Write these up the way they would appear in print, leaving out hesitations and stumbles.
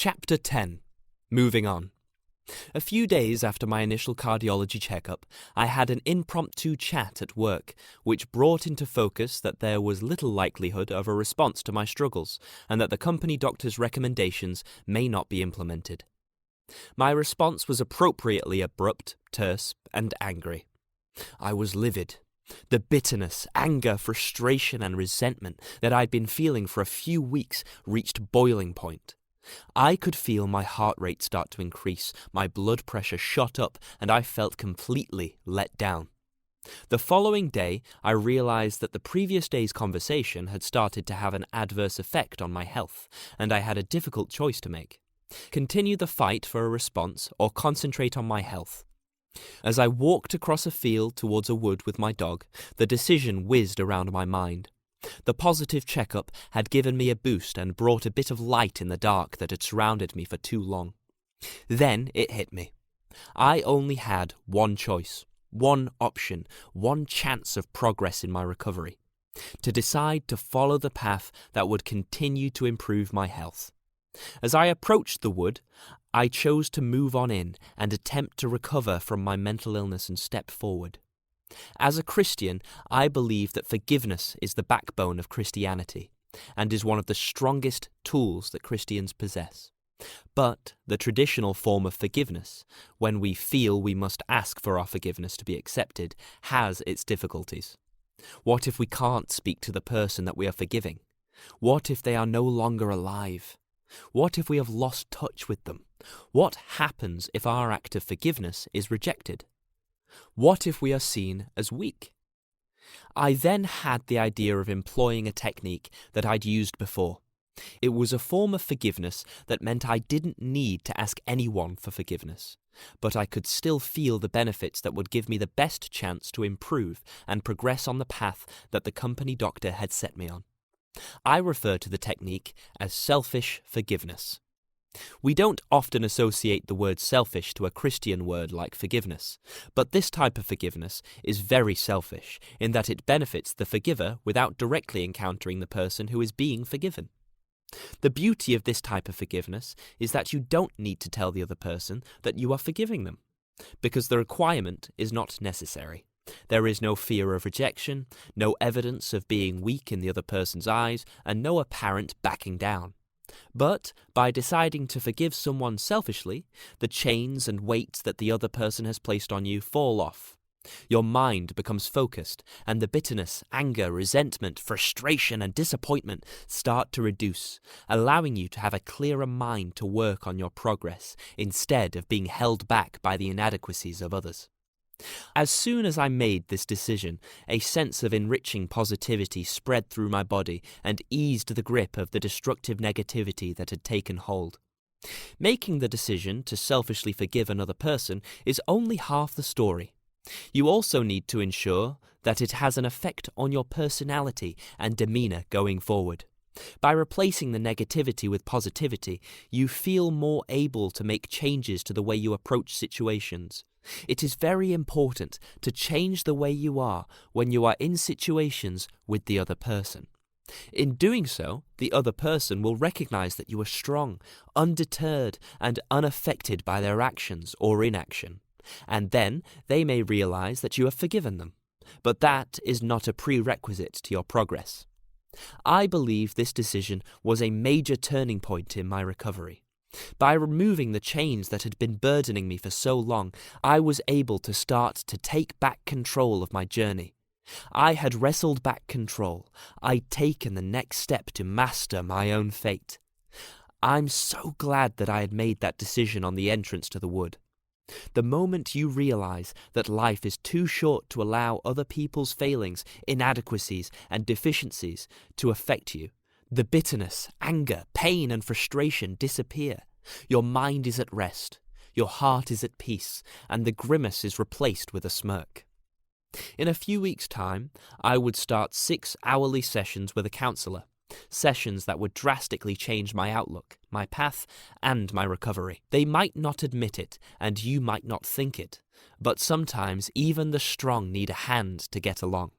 Chapter 10. Moving on. A few days after my initial cardiology checkup, I had an impromptu chat at work, which brought into focus that there was little likelihood of a response to my struggles, and that the company doctor's recommendations may not be implemented. My response was appropriately abrupt, terse, and angry. I was livid. The bitterness, anger, frustration, and resentment that I'd been feeling for a few weeks reached boiling point. I could feel my heart rate start to increase, my blood pressure shot up, and I felt completely let down. The following day, I realized that the previous day's conversation had started to have an adverse effect on my health, and I had a difficult choice to make. Continue the fight for a response or concentrate on my health. As I walked across a field towards a wood with my dog, the decision whizzed around my mind. The positive checkup had given me a boost and brought a bit of light in the dark that had surrounded me for too long. Then it hit me. I only had one choice, one option, one chance of progress in my recovery: to decide to follow the path that would continue to improve my health. As I approached the wood, I chose to move on in and attempt to recover from my mental illness and step forward. As a Christian, I believe that forgiveness is the backbone of Christianity and is one of the strongest tools that Christians possess. But the traditional form of forgiveness, when we feel we must ask for our forgiveness to be accepted, has its difficulties. What if we can't speak to the person that we are forgiving? What if they are no longer alive? What if we have lost touch with them? What happens if our act of forgiveness is rejected? What if we are seen as weak? I then had the idea of employing a technique that I'd used before. It was a form of forgiveness that meant I didn't need to ask anyone for forgiveness, but I could still feel the benefits that would give me the best chance to improve and progress on the path that the company doctor had set me on. I refer to the technique as selfish forgiveness. We don't often associate the word selfish to a Christian word like forgiveness, but this type of forgiveness is very selfish in that it benefits the forgiver without directly encountering the person who is being forgiven. The beauty of this type of forgiveness is that you don't need to tell the other person that you are forgiving them, because the requirement is not necessary. There is no fear of rejection, no evidence of being weak in the other person's eyes, and no apparent backing down. But by deciding to forgive someone selfishly, the chains and weights that the other person has placed on you fall off. Your mind becomes focused, and the bitterness, anger, resentment, frustration, and disappointment start to reduce, allowing you to have a clearer mind to work on your progress instead of being held back by the inadequacies of others. As soon as I made this decision, a sense of enriching positivity spread through my body and eased the grip of the destructive negativity that had taken hold. Making the decision to selfishly forgive another person is only half the story. You also need to ensure that it has an effect on your personality and demeanor going forward. By replacing the negativity with positivity, you feel more able to make changes to the way you approach situations. It is very important to change the way you are when you are in situations with the other person. In doing so, the other person will recognize that you are strong, undeterred, and unaffected by their actions or inaction, and then they may realize that you have forgiven them. But that is not a prerequisite to your progress. I believe this decision was a major turning point in my recovery. By removing the chains that had been burdening me for so long, I was able to start to take back control of my journey. I had wrestled back control. I'd taken the next step to master my own fate. I'm so glad that I had made that decision on the entrance to the wood. The moment you realize that life is too short to allow other people's failings, inadequacies, and deficiencies to affect you, the bitterness, anger, pain, and frustration disappear. Your mind is at rest, your heart is at peace, and the grimace is replaced with a smirk. In a few weeks' time, I would start 6 hourly sessions with a counsellor, sessions that would drastically change my outlook, my path, and my recovery. They might not admit it, and you might not think it, but sometimes even the strong need a hand to get along.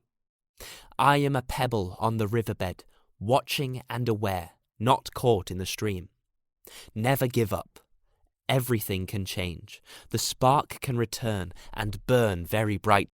I am a pebble on the riverbed, watching and aware, not caught in the stream. Never give up. Everything can change. The spark can return and burn very bright.